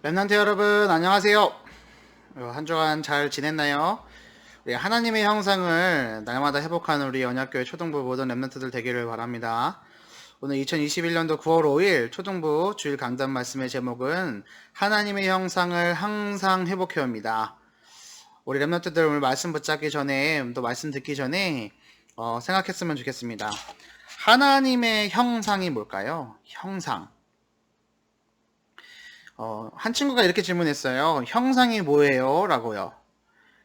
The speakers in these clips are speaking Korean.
랩런트 여러분 안녕하세요. 한 주간 잘 지냈나요? 우리 하나님의 형상을 날마다 회복하는 우리 언약교회 초등부 모든 랩런트들 되기를 바랍니다. 오늘 2021년도 9월 5일 초등부 주일 강단 말씀의 제목은 하나님의 형상을 항상 회복해옵니다. 우리 랩런트들 오늘 말씀 붙잡기 전에 또 말씀 듣기 전에 생각했으면 좋겠습니다. 하나님의 형상이 뭘까요? 형상. 한 친구가 이렇게 질문했어요. 형상이 뭐예요? 라고요.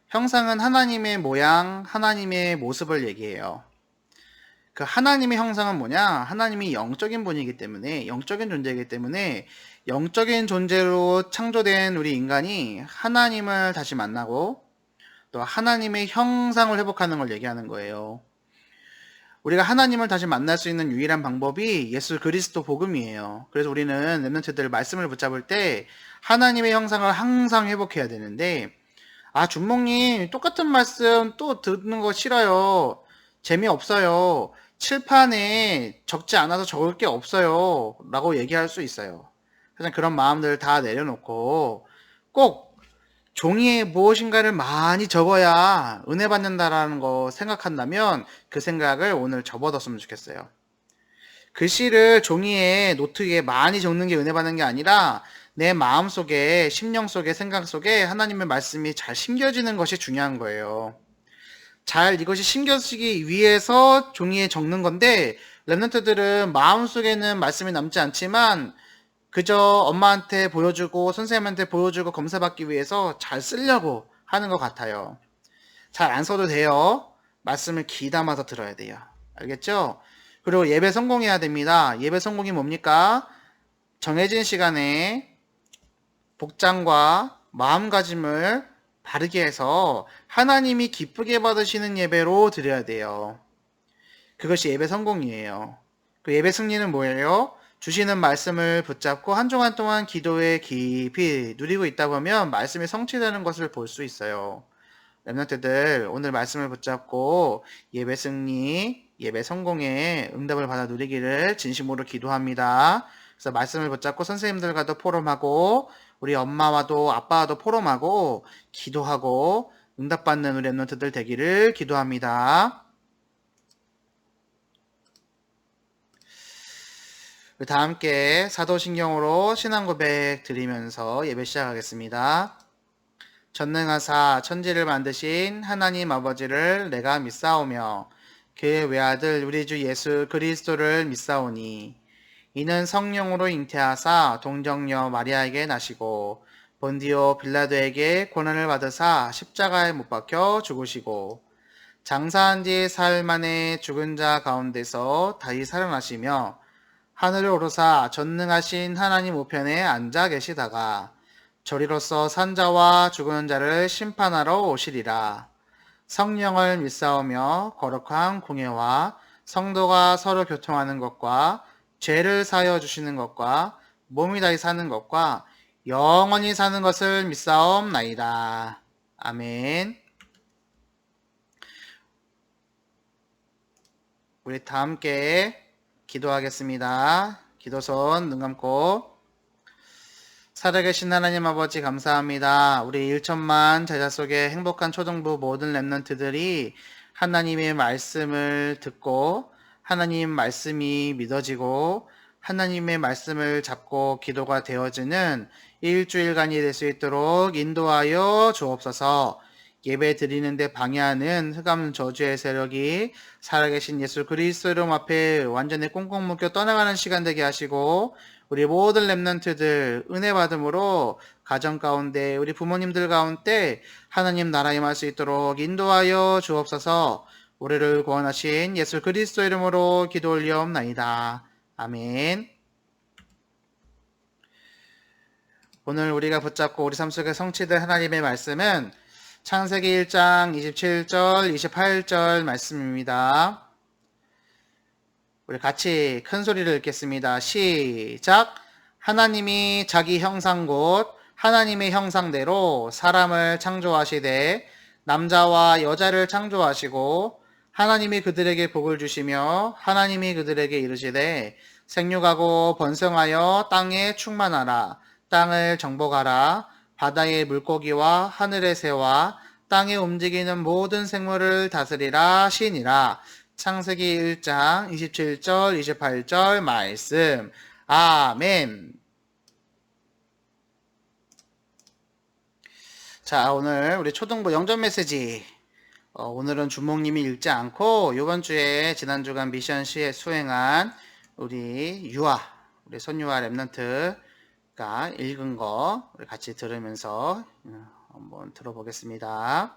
형상은 하나님의 모양, 하나님의 모습을 얘기해요. 그 하나님의 형상은 뭐냐? 하나님이 영적인 분이기 때문에, 영적인 존재이기 때문에, 영적인 존재로 창조된 우리 인간이 하나님을 다시 만나고, 또 하나님의 형상을 회복하는 걸 얘기하는 거예요. 우리가 하나님을 다시 만날 수 있는 유일한 방법이 예수 그리스도 복음이에요. 그래서 우리는 렘넌트들 말씀을 붙잡을 때 하나님의 형상을 항상 회복해야 되는데, 준목님 똑같은 말씀 또 듣는 거 싫어요. 재미없어요. 칠판에 적지 않아서 적을 게 없어요. 라고 얘기할 수 있어요. 그냥 그런 마음들 다 내려놓고 꼭 종이에 무엇인가를 많이 적어야 은혜 받는다라는 거 생각한다면 그 생각을 오늘 접어뒀으면 좋겠어요. 글씨를 종이에 노트에 많이 적는 게 은혜 받는 게 아니라 내 마음 속에, 심령 속에, 생각 속에 하나님의 말씀이 잘 심겨지는 것이 중요한 거예요. 잘 이것이 심겨지기 위해서 종이에 적는 건데, 랩런트들은 마음 속에는 말씀이 남지 않지만 그저 엄마한테 보여주고 선생님한테 보여주고 검사받기 위해서 잘 쓰려고 하는 것 같아요. 잘 안 써도 돼요. 말씀을 귀담아서 들어야 돼요. 알겠죠? 그리고 예배 성공해야 됩니다. 예배 성공이 뭡니까? 정해진 시간에 복장과 마음가짐을 바르게 해서 하나님이 기쁘게 받으시는 예배로 드려야 돼요. 그것이 예배 성공이에요. 그 예배 승리는 뭐예요? 주시는 말씀을 붙잡고 한 주간 동안 기도에 깊이 누리고 있다 보면 말씀이 성취되는 것을 볼 수 있어요. 랩런트들 오늘 말씀을 붙잡고 예배 승리, 예배 성공에 응답을 받아 누리기를 진심으로 기도합니다. 그래서 말씀을 붙잡고 선생님들과도 포럼하고 우리 엄마와도 아빠와도 포럼하고 기도하고 응답받는 우리 랩런트들 되기를 기도합니다. 다 함께 사도신경으로 신앙 고백 드리면서 예배 시작하겠습니다. 전능하사 천지를 만드신 하나님 아버지를 내가 믿사오며 그의 외아들 우리 주 예수 그리스도를 믿사오니 이는 성령으로 잉태하사 동정녀 마리아에게 나시고 본디오 빌라도에게 고난을 받으사 십자가에 못 박혀 죽으시고 장사한 지 사흘 만에 죽은 자 가운데서 다시 살아나시며 하늘을 오르사 전능하신 하나님 우편에 앉아 계시다가 저리로서 산자와 죽은 자를 심판하러 오시리라. 성령을 믿사오며 거룩한 공예와 성도가 서로 교통하는 것과 죄를 사하여 주시는 것과 몸이 다시 사는 것과 영원히 사는 것을 믿사옵나이다. 아멘. 우리 다 함께 기도하겠습니다. 기도손 눈 감고 살아계신 하나님 아버지 감사합니다. 우리 1천만 제자 속에 행복한 초등부 모든 랩런트들이 하나님의 말씀을 듣고 하나님 말씀이 믿어지고 하나님의 말씀을 잡고 기도가 되어지는 일주일간이 될 수 있도록 인도하여 주옵소서. 예배 드리는데 방해하는 흑암 저주의 세력이 살아계신 예수 그리스도 이름 앞에 완전히 꽁꽁 묶여 떠나가는 시간 되게 하시고 우리 모든 랩런트들 은혜 받음으로 가정 가운데 우리 부모님들 가운데 하나님 나라 임할 수 있도록 인도하여 주옵소서. 우리를 구원하신 예수 그리스도 이름으로 기도 올리옵나이다. 아멘. 오늘 우리가 붙잡고 우리 삶 속에 성취될 하나님의 말씀은 창세기 1장 27절 28절 말씀입니다. 우리 같이 큰 소리를 읽겠습니다. 시작. 하나님이 자기 형상 곧 하나님의 형상대로 사람을 창조하시되 남자와 여자를 창조하시고 하나님이 그들에게 복을 주시며 하나님이 그들에게 이르시되 생육하고 번성하여 땅에 충만하라. 땅을 정복하라. 바다의 물고기와 하늘의 새와 땅에 움직이는 모든 생물을 다스리라 시니라. 창세기 1장 27절 28절 말씀. 아멘. 자, 오늘 우리 초등부 영전 메시지. 오늘은 주목님이 읽지 않고 이번 주에 지난주간 미션 시에 수행한 우리 유아, 우리 손유아 랩런트가 읽은 거 우리 같이 들으면서 한번 들어보겠습니다.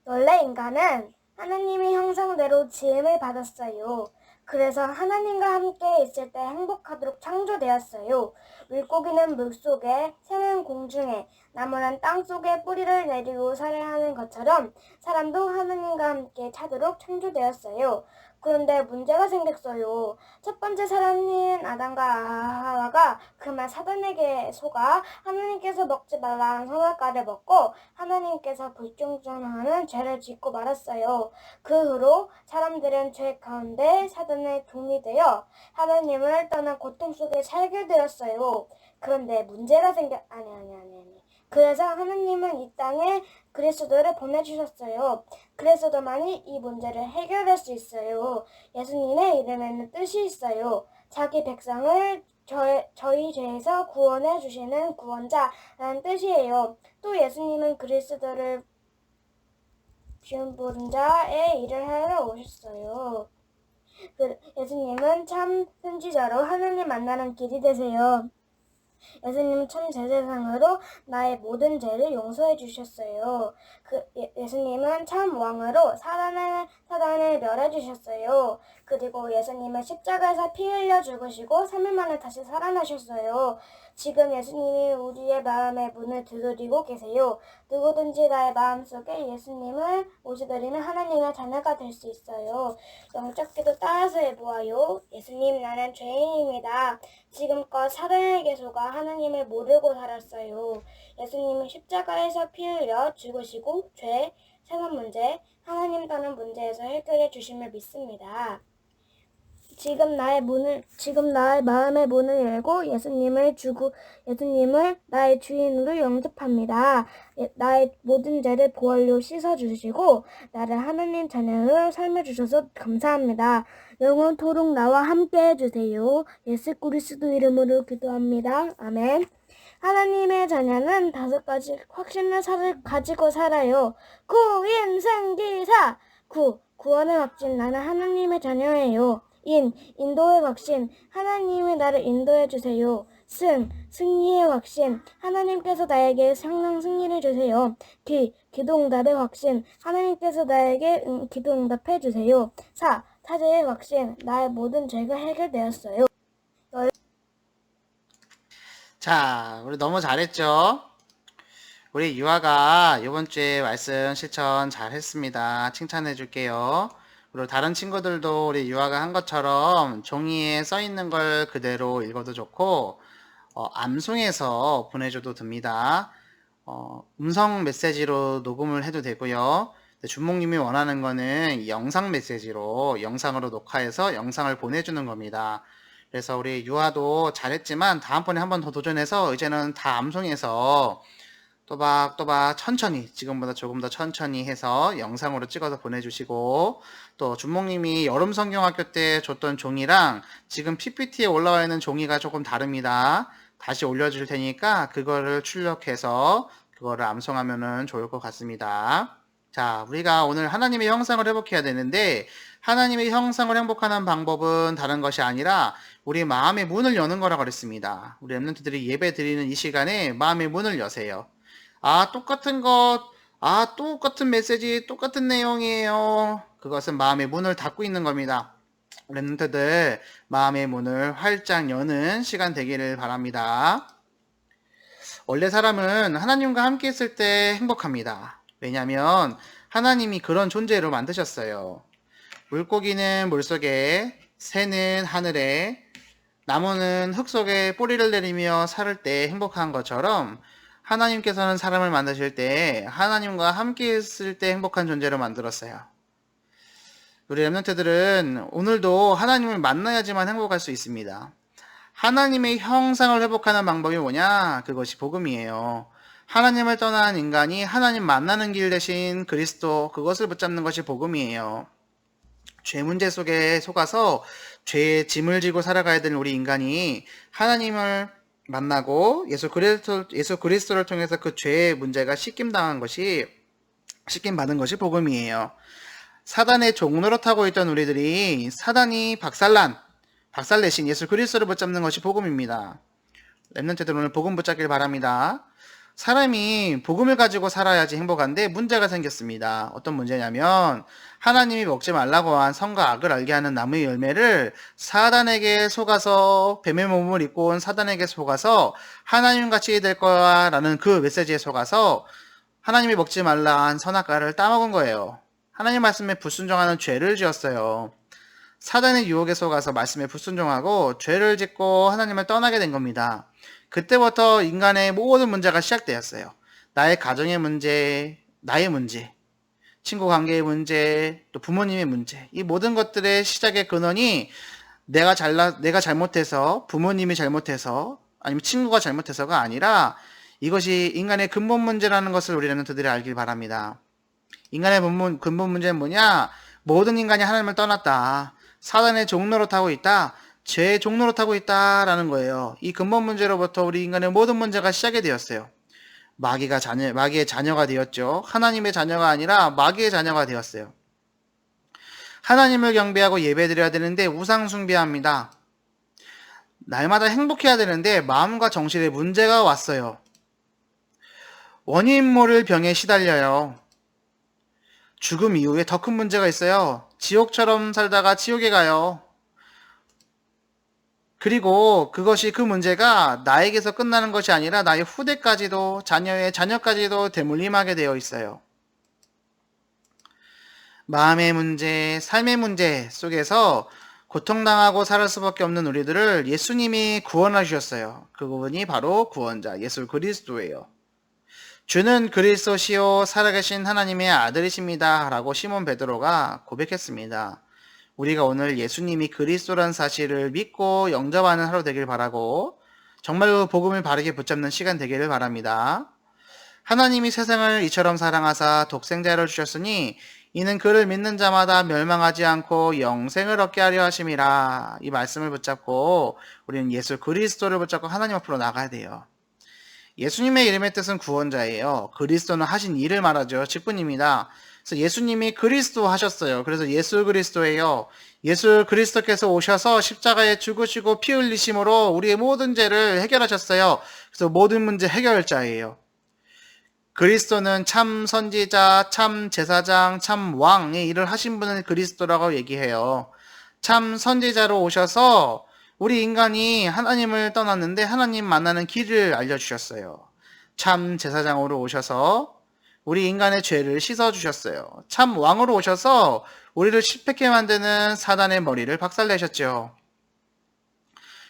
원래 인간은 하나님의 형상대로 지음을 받았어요. 그래서 하나님과 함께 있을 때 행복하도록 창조되었어요. 물고기는 물속에, 새는 공중에, 나무는 땅속에 뿌리를 내리고 살아하는 것처럼 사람도 하나님과 함께 차도록 창조되었어요. 그런데 문제가 생겼어요. 첫 번째 사람인 아담과 하와가 그만 사단에게 속아 하나님께서 먹지 말라는 선악과를 먹고 하나님께서 불충성하는 죄를 짓고 말았어요. 그 후로 사람들은 죄 가운데 사단의 종이 되어 하나님을 떠난 고통 속에 살게 되었어요. 그런데 문제가 그래서 하나님은 이 땅에 그리스도를 보내주셨어요. 그리스도만이 이 문제를 해결할 수 있어요. 예수님의 이름에는 뜻이 있어요. 자기 백성을 저희 죄에서 구원해 주시는 구원자라는 뜻이에요. 또 예수님은 그리스도를 부른 자의 일을 하러 오셨어요. 예수님은 참 선지자로 하나님 만나는 길이 되세요. 예수님은 참 제사장으로 나의 모든 죄를 용서해 주셨어요. 예수님은 참 왕으로 사단을 멸해 주셨어요. 그리고 예수님은 십자가에서 피 흘려 죽으시고 3일 만에 다시 살아나셨어요. 지금 예수님이 우리의 마음의 문을 두드리고 계세요. 누구든지 나의 마음속에 예수님을 모시드리면 하나님의 자녀가 될 수 있어요. 영적 기도 따라서 해보아요. 예수님, 나는 죄인입니다. 지금껏 사단에게 속아 하나님을 모르고 살았어요. 예수님은 십자가에서 피 흘려 죽으시고 죄, 생활 문제, 하나님 떠난 문제에서 해결해 주심을 믿습니다. 지금 나의 마음의 문을 열고 예수님을 나의 주인으로 영접합니다. 나의 모든 죄를 보혈로 씻어주시고 나를 하나님 자녀로 삶아주셔서 감사합니다. 영원토록 나와 함께 해주세요. 예수 그리스도 이름으로 기도합니다. 아멘. 하나님의 자녀는 5가지 확신을 가지고 살아요. 구인승기사. 구원의 확신. 나는 하나님의 자녀예요. 인도의 확신. 하나님이 나를 인도해 주세요. 승리의 확신. 하나님께서 나에게 상당 승리를 주세요. 기도응답의 확신. 하나님께서 나에게 기도응답해 주세요. 사죄의 확신. 나의 모든 죄가 해결되었어요. 자, 우리 너무 잘했죠? 우리 유아가 이번 주에 말씀 실천 잘 했습니다. 칭찬해 줄게요. 그리고 다른 친구들도 우리 유아가 한 것처럼 종이에 써 있는 걸 그대로 읽어도 좋고, 암송해서 보내줘도 됩니다. 음성 메시지로 녹음을 해도 되고요. 주목님이 원하는 거는 영상 메시지로, 영상으로 녹화해서 영상을 보내주는 겁니다. 그래서 우리 유아도 잘했지만 다음번에 한 번 더 도전해서 이제는 다 암송해서 또박 천천히, 지금보다 조금 더 천천히 해서 영상으로 찍어서 보내주시고, 또 준목님이 여름 성경학교 때 줬던 종이랑 지금 PPT에 올라와 있는 종이가 조금 다릅니다. 다시 올려줄 테니까 그거를 출력해서 그거를 암송하면 좋을 것 같습니다. 자, 우리가 오늘 하나님의 형상을 회복해야 되는데, 하나님의 형상을 행복하는 방법은 다른 것이 아니라 우리 마음의 문을 여는 거라고 그랬습니다. 우리 랩런트들이 예배 드리는 이 시간에 마음의 문을 여세요. 똑같은 메시지, 똑같은 내용이에요. 그것은 마음의 문을 닫고 있는 겁니다. 랩런트들 마음의 문을 활짝 여는 시간 되기를 바랍니다. 원래 사람은 하나님과 함께 있을 때 행복합니다. 왜냐하면 하나님이 그런 존재로 만드셨어요. 물고기는 물속에, 새는 하늘에, 나무는 흙 속에 뿌리를 내리며 살을 때 행복한 것처럼 하나님께서는 사람을 만드실 때 하나님과 함께 있을 때 행복한 존재로 만들었어요. 우리 랩런트들은 오늘도 하나님을 만나야지만 행복할 수 있습니다. 하나님의 형상을 회복하는 방법이 뭐냐? 그것이 복음이에요. 하나님을 떠난 인간이 하나님 만나는 길 대신 그리스도, 그것을 붙잡는 것이 복음이에요. 죄 문제 속에 속아서 죄의 짐을 지고 살아가야 되는 우리 인간이 하나님을 만나고 예수 그리스도를 통해서 그 죄의 문제가 씻김 받은 것이 복음이에요. 사단의 종로로 타고 있던 우리들이 사단이 박살 내신 예수 그리스도를 붙잡는 것이 복음입니다. 렘넌트들 오늘 복음 붙잡길 바랍니다. 사람이 복음을 가지고 살아야지 행복한데 문제가 생겼습니다. 어떤 문제냐면 하나님이 먹지 말라고 한 선과 악을 알게 하는 나무의 열매를 사단에게 속아서 뱀의 몸을 입고 온 사단에게 속아서 하나님같이 될 거야 라는 그 메시지에 속아서 하나님이 먹지 말라 한 선악과를 따먹은 거예요. 하나님 말씀에 불순종하는 죄를 지었어요. 사단의 유혹에 속아서 말씀에 불순종하고 죄를 짓고 하나님을 떠나게 된 겁니다. 그때부터 인간의 모든 문제가 시작되었어요. 나의 가정의 문제, 나의 문제, 친구 관계의 문제, 또 부모님의 문제. 이 모든 것들의 시작의 근원이 내가 잘못해서, 부모님이 잘못해서, 아니면 친구가 잘못해서가 아니라 이것이 인간의 근본 문제라는 것을 우리 렘넌트들이 알길 바랍니다. 인간의 근본 문제는 뭐냐? 모든 인간이 하나님을 떠났다. 사단의 종로로 타고 있다. 죄의 종로로 타고 있다라는 거예요. 이 근본 문제로부터 우리 인간의 모든 문제가 시작이 되었어요. 마귀의 자녀가 되었죠. 하나님의 자녀가 아니라 마귀의 자녀가 되었어요. 하나님을 경배하고 예배드려야 되는데 우상 숭배합니다. 날마다 행복해야 되는데 마음과 정신에 문제가 왔어요. 원인 모를 병에 시달려요. 죽음 이후에 더 큰 문제가 있어요. 지옥처럼 살다가 지옥에 가요. 그리고 그 문제가 나에게서 끝나는 것이 아니라 나의 후대까지도, 자녀의 자녀까지도 대물림하게 되어 있어요. 마음의 문제, 삶의 문제 속에서 고통당하고 살을 수밖에 없는 우리들을 예수님이 구원하셨어요. 그분이 바로 구원자, 예수 그리스도예요. 주는 그리스도시요 살아계신 하나님의 아들이십니다. 라고 시몬 베드로가 고백했습니다. 우리가 오늘 예수님이 그리스도라는 사실을 믿고 영접하는 하루 되길 바라고 정말로 복음을 바르게 붙잡는 시간 되기를 바랍니다. 하나님이 세상을 이처럼 사랑하사 독생자를 주셨으니 이는 그를 믿는 자마다 멸망하지 않고 영생을 얻게 하려 하심이라. 이 말씀을 붙잡고 우리는 예수 그리스도를 붙잡고 하나님 앞으로 나가야 돼요. 예수님의 이름의 뜻은 구원자예요. 그리스도는 하신 일을 말하죠. 직분입니다. 그래서 예수님이 그리스도 하셨어요. 그래서 예수 그리스도예요. 예수 그리스도께서 오셔서 십자가에 죽으시고 피 흘리심으로 우리의 모든 죄를 해결하셨어요. 그래서 모든 문제 해결자예요. 그리스도는 참 선지자, 참 제사장, 참 왕의 일을 하신 분은 그리스도라고 얘기해요. 참 선지자로 오셔서 우리 인간이 하나님을 떠났는데 하나님 만나는 길을 알려주셨어요. 참 제사장으로 오셔서 우리 인간의 죄를 씻어주셨어요. 참 왕으로 오셔서 우리를 실패하게 만드는 사단의 머리를 박살내셨죠.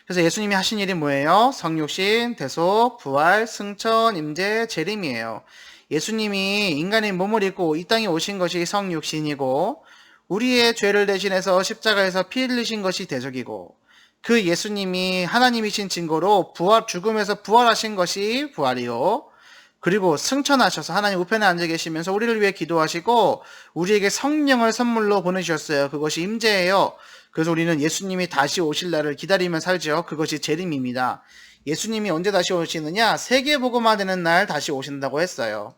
그래서 예수님이 하신 일이 뭐예요? 성육신, 대속, 부활, 승천, 임재, 재림이에요. 예수님이 인간의 몸을 입고 이 땅에 오신 것이 성육신이고 우리의 죄를 대신해서 십자가에서 피 흘리신 것이 대속이고 그 예수님이 하나님이신 증거로 죽음에서 부활하신 것이 부활이요. 그리고 승천하셔서 하나님 우편에 앉아 계시면서 우리를 위해 기도하시고 우리에게 성령을 선물로 보내주셨어요. 그것이 임재예요. 그래서 우리는 예수님이 다시 오실 날을 기다리며 살죠. 그것이 재림입니다. 예수님이 언제 다시 오시느냐? 세계복음화 되는 날 다시 오신다고 했어요.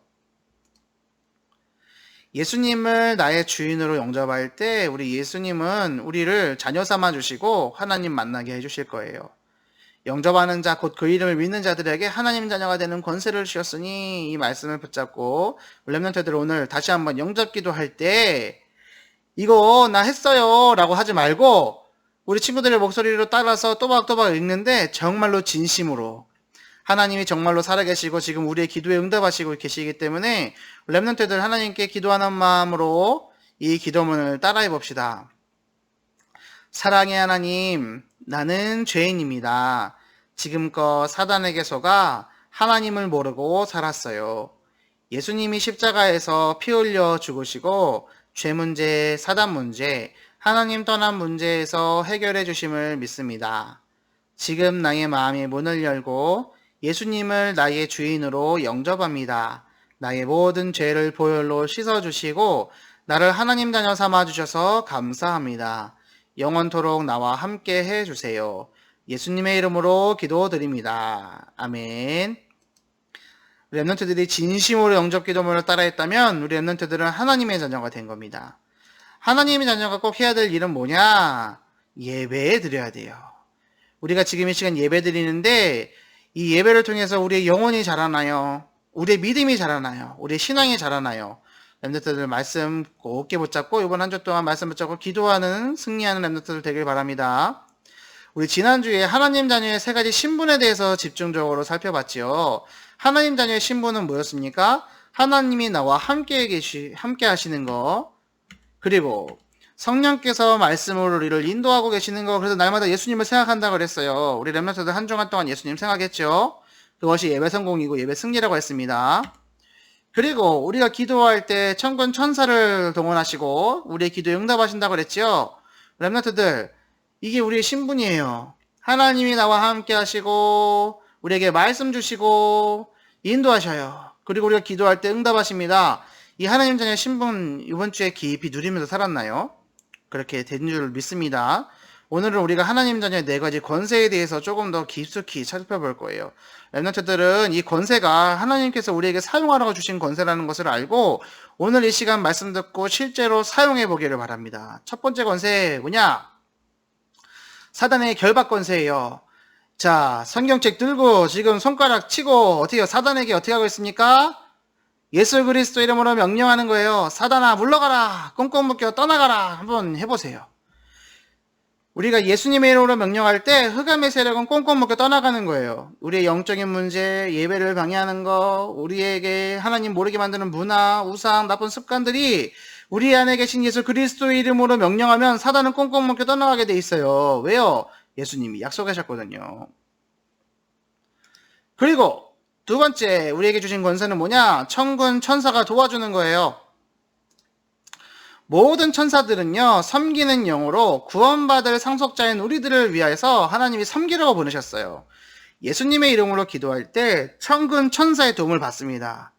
예수님을 나의 주인으로 영접할 때 우리 예수님은 우리를 자녀 삼아 주시고 하나님 만나게 해주실 거예요. 영접하는 자, 곧 그 이름을 믿는 자들에게 하나님 자녀가 되는 권세를 주셨으니 이 말씀을 붙잡고 렘넌트들 오늘 다시 한번 영접 기도할 때 이거 나 했어요 라고 하지 말고 우리 친구들의 목소리로 따라서 또박또박 읽는데 정말로 진심으로 하나님이 정말로 살아계시고 지금 우리의 기도에 응답하시고 계시기 때문에 렘넌트들 하나님께 기도하는 마음으로 이 기도문을 따라해 봅시다. 사랑의 하나님, 나는 죄인입니다. 지금껏 사단에게 속아 하나님을 모르고 살았어요. 예수님이 십자가에서 피 흘려 죽으시고 죄 문제, 사단 문제, 하나님 떠난 문제에서 해결해 주심을 믿습니다. 지금 나의 마음의 문을 열고 예수님을 나의 주인으로 영접합니다. 나의 모든 죄를 보혈로 씻어주시고 나를 하나님 자녀 삼아주셔서 감사합니다. 영원토록 나와 함께 해주세요. 예수님의 이름으로 기도드립니다. 아멘. 우리 랩런트들이 진심으로 영접 기도문을 따라했다면 우리 랩런트들은 하나님의 자녀가 된 겁니다. 하나님의 자녀가 꼭 해야 될 일은 뭐냐? 예배 드려야 돼요. 우리가 지금 이 시간 예배 드리는데 이 예배를 통해서 우리의 영혼이 자라나요. 우리의 믿음이 자라나요. 우리의 신앙이 자라나요. 랩런트들 말씀 곱게 붙잡고 이번 한 주 동안 말씀 붙잡고 기도하는 승리하는 랩런트들 되길 바랍니다. 우리 지난주에 하나님 자녀의 세 가지 신분에 대해서 집중적으로 살펴봤지요. 하나님 자녀의 신분은 뭐였습니까? 하나님이 나와 함께 하시는 거, 그리고 성령께서 말씀으로 우리를 인도하고 계시는 거, 그래서 날마다 예수님을 생각한다고 그랬어요. 우리 랩런트들 한 주간 동안 예수님 생각했죠. 그것이 예배 성공이고 예배 승리라고 했습니다. 그리고 우리가 기도할 때 천군 천사를 동원하시고 우리의 기도에 응답하신다고 그랬죠. 랩런트들, 이게 우리의 신분이에요. 하나님이 나와 함께 하시고 우리에게 말씀 주시고 인도하셔요. 그리고 우리가 기도할 때 응답하십니다. 이 하나님 자녀의 신분 이번 주에 깊이 누리면서 살았나요? 그렇게 된 줄 믿습니다. 오늘은 우리가 하나님 자녀의 네 가지 권세에 대해서 조금 더 깊숙이 살펴볼 거예요. 랩런트들은 이 권세가 하나님께서 우리에게 사용하라고 주신 권세라는 것을 알고 오늘 이 시간 말씀 듣고 실제로 사용해 보기를 바랍니다. 첫 번째 권세 뭐냐? 사단의 결박 권세예요. 자, 성경책 들고 지금 손가락 치고 어떻게요? 사단에게 어떻게 하고 있습니까? 예수 그리스도 이름으로 명령하는 거예요. 사단아 물러가라. 꽁꽁 묶여 떠나가라. 한번 해보세요. 우리가 예수님의 이름으로 명령할 때 흑암의 세력은 꽁꽁 묶여 떠나가는 거예요. 우리의 영적인 문제, 예배를 방해하는 거, 우리에게 하나님 모르게 만드는 문화, 우상, 나쁜 습관들이 우리 안에 계신 예수 그리스도의 이름으로 명령하면 사단은 꽁꽁 묶여 떠나가게 돼 있어요. 왜요? 예수님이 약속하셨거든요. 그리고 두 번째 우리에게 주신 권세는 뭐냐? 천군 천사가 도와주는 거예요. 모든 천사들은요, 섬기는 영으로 구원받을 상속자인 우리들을 위해서 하나님이 섬기라고 보내셨어요. 예수님의 이름으로 기도할 때 천군 천사의 도움을 받습니다.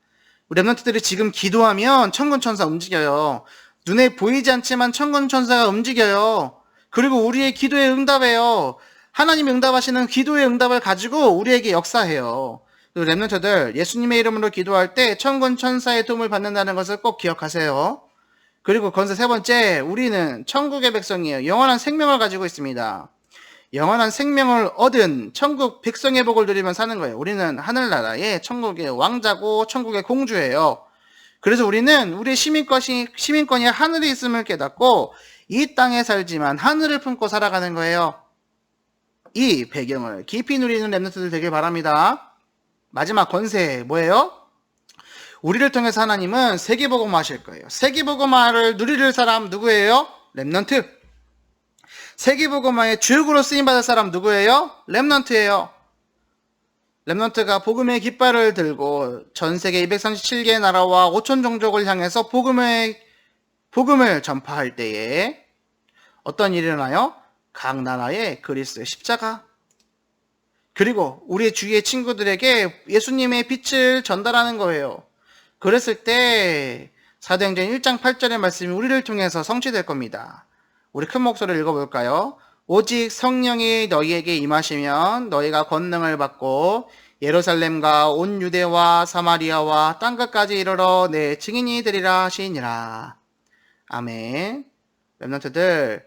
우리 랩런트들이 지금 기도하면 천군 천사 움직여요. 눈에 보이지 않지만 천군 천사가 움직여요. 그리고 우리의 기도에 응답해요. 하나님이 응답하시는 기도의 응답을 가지고 우리에게 역사해요. 랩런트들, 예수님의 이름으로 기도할 때 천군 천사의 도움을 받는다는 것을 꼭 기억하세요. 그리고 권세 세 번째, 우리는 천국의 백성이에요. 영원한 생명을 가지고 있습니다. 영원한 생명을 얻은 천국 백성의 복을 누리며 사는 거예요. 우리는 하늘나라의 천국의 왕자고 천국의 공주예요. 그래서 우리는 우리의 시민권이 하늘에 있음을 깨닫고 이 땅에 살지만 하늘을 품고 살아가는 거예요. 이 배경을 깊이 누리는 랩런트들 되길 바랍니다. 마지막 권세 뭐예요? 우리를 통해서 하나님은 세계복음화 하실 거예요. 세계복음화를 누릴 사람 누구예요? 랩런트. 세계복음화의 주역으로 쓰임받을 사람 누구예요? 랩런트예요. 랩런트가 복음의 깃발을 들고 전 세계 237개의 나라와 5천 종족을 향해서 복음을 전파할 때에 어떤 일이 일어나요? 각 나라의 그리스도의 십자가, 그리고 우리의 주위의 친구들에게 예수님의 빛을 전달하는 거예요. 그랬을 때 사도행전 1장 8절의 말씀이 우리를 통해서 성취될 겁니다. 우리 큰 목소리를 읽어볼까요? 오직 성령이 너희에게 임하시면 너희가 권능을 받고 예루살렘과 온 유대와 사마리아와 땅끝까지 이르러 내 증인이 되리라 하시니라. 아멘. 랩런트들,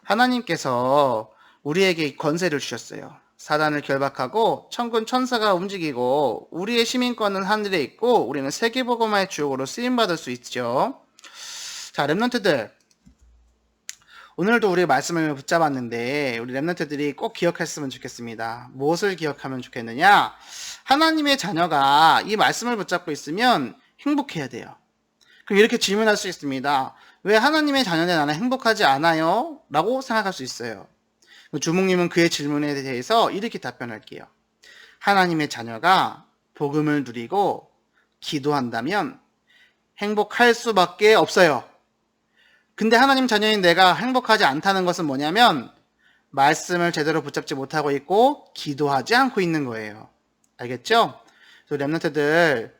하나님께서 우리에게 권세를 주셨어요. 사단을 결박하고 천군 천사가 움직이고 우리의 시민권은 하늘에 있고 우리는 세계복음화의 주역으로 쓰임받을 수 있죠. 자, 랩런트들, 오늘도 우리 말씀을 붙잡았는데 우리 랩런트들이 꼭 기억했으면 좋겠습니다. 무엇을 기억하면 좋겠느냐? 하나님의 자녀가 이 말씀을 붙잡고 있으면 행복해야 돼요. 그럼 이렇게 질문할 수 있습니다. 왜 하나님의 자녀는 나는 행복하지 않아요? 라고 생각할 수 있어요. 주목님은 그의 질문에 대해서 이렇게 답변할게요. 하나님의 자녀가 복음을 누리고 기도한다면 행복할 수밖에 없어요. 근데 하나님 자녀인 내가 행복하지 않다는 것은 뭐냐면 말씀을 제대로 붙잡지 못하고 있고 기도하지 않고 있는 거예요. 알겠죠? 그래서 랩런트들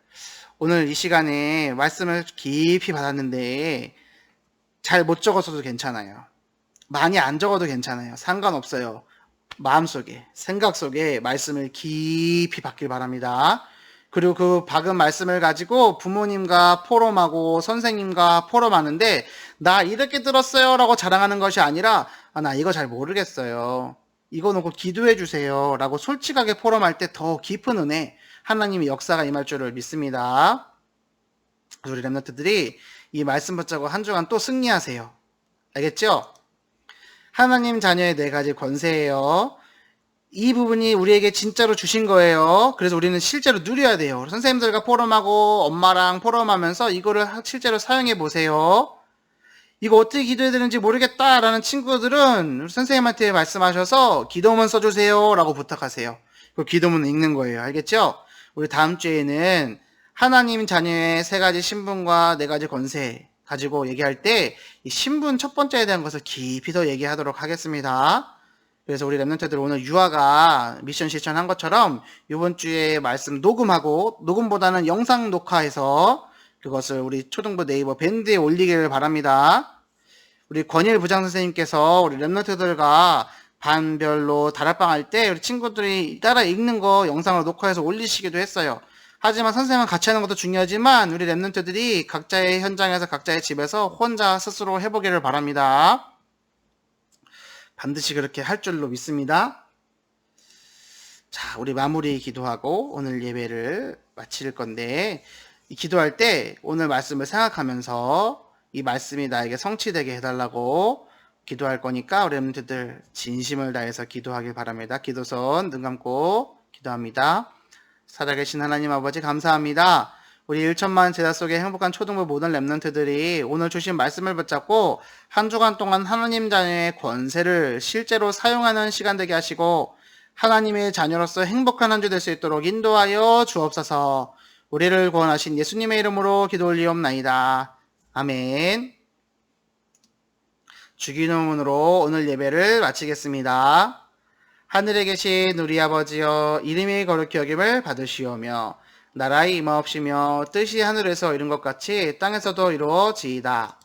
오늘 이 시간에 말씀을 깊이 받았는데 잘 못 적었어도 괜찮아요. 많이 안 적어도 괜찮아요. 상관없어요. 마음속에, 생각 속에 말씀을 깊이 받길 바랍니다. 그리고 그 박은 말씀을 가지고 부모님과 포럼하고 선생님과 포럼하는데 나 이렇게 들었어요 라고 자랑하는 것이 아니라 나 이거 잘 모르겠어요. 이거 놓고 기도해 주세요 라고 솔직하게 포럼할 때 더 깊은 은혜 하나님의 역사가 임할 줄을 믿습니다. 우리 랩런트들이 이 말씀 붙잡고 한 주간 또 승리하세요. 알겠죠? 하나님 자녀의 4가지 권세예요. 이 부분이 우리에게 진짜로 주신 거예요. 그래서 우리는 실제로 누려야 돼요. 선생님들과 포럼하고 엄마랑 포럼하면서 이거를 실제로 사용해 보세요. 이거 어떻게 기도해야 되는지 모르겠다라는 친구들은 선생님한테 말씀하셔서 기도문 써주세요 라고 부탁하세요. 그 기도문 읽는 거예요. 알겠죠? 우리 다음 주에는 하나님 자녀의 3가지 신분과 4가지 권세 가지고 얘기할 때 이 신분 첫 번째에 대한 것을 깊이 더 얘기하도록 하겠습니다. 그래서 우리 랩런트들 오늘 유아가 미션 실천한 것처럼 이번 주에 말씀 녹음하고 녹음보다는 영상 녹화해서 그것을 우리 초등부 네이버 밴드에 올리기를 바랍니다. 우리 권일 부장 선생님께서 우리 랩런트들과 반별로 다락방 할 때 우리 친구들이 따라 읽는 거 영상으로 녹화해서 올리시기도 했어요. 하지만 선생님은 같이 하는 것도 중요하지만 우리 랩런트들이 각자의 현장에서 각자의 집에서 혼자 스스로 해보기를 바랍니다. 반드시 그렇게 할 줄로 믿습니다. 자, 우리 마무리 기도하고 오늘 예배를 마칠 건데 이 기도할 때 오늘 말씀을 생각하면서 이 말씀이 나에게 성취되게 해달라고 기도할 거니까 우리 랩런트들 진심을 다해서 기도하길 바랍니다. 기도선 눈 감고 기도합니다. 살아계신 하나님 아버지 감사합니다. 우리 1천만 제자 속에 행복한 초등부 모든 랩런트들이 오늘 주신 말씀을 붙잡고 한 주간 동안 하나님 자녀의 권세를 실제로 사용하는 시간 되게 하시고 하나님의 자녀로서 행복한 한 주 될 수 있도록 인도하여 주옵소서. 우리를 구원하신 예수님의 이름으로 기도 올리옵나이다. 아멘. 주기도문으로 오늘 예배를 마치겠습니다. 하늘에 계신 우리 아버지여 이름이 거룩히 여김을 받으시오며 나라의 임하옵시며 뜻이 하늘에서 이룬 것 같이 땅에서도 이루어지이다.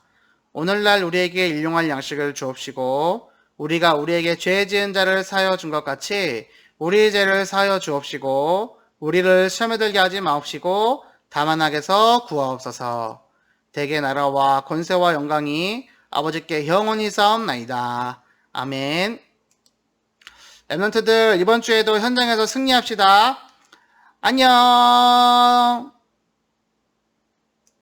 오늘날 우리에게 일용할 양식을 주옵시고 우리가 우리에게 죄 지은 자를 사하여 준 것 같이 우리 죄를 사하여 주옵시고 우리를 시험에 들게 하지 마옵시고 다만 악에서 구하옵소서. 대개 나라와 권세와 영광이 아버지께 영원히 싸움나이다. 아멘. 랩런트들 이번 주에도 현장에서 승리합시다. 안녕.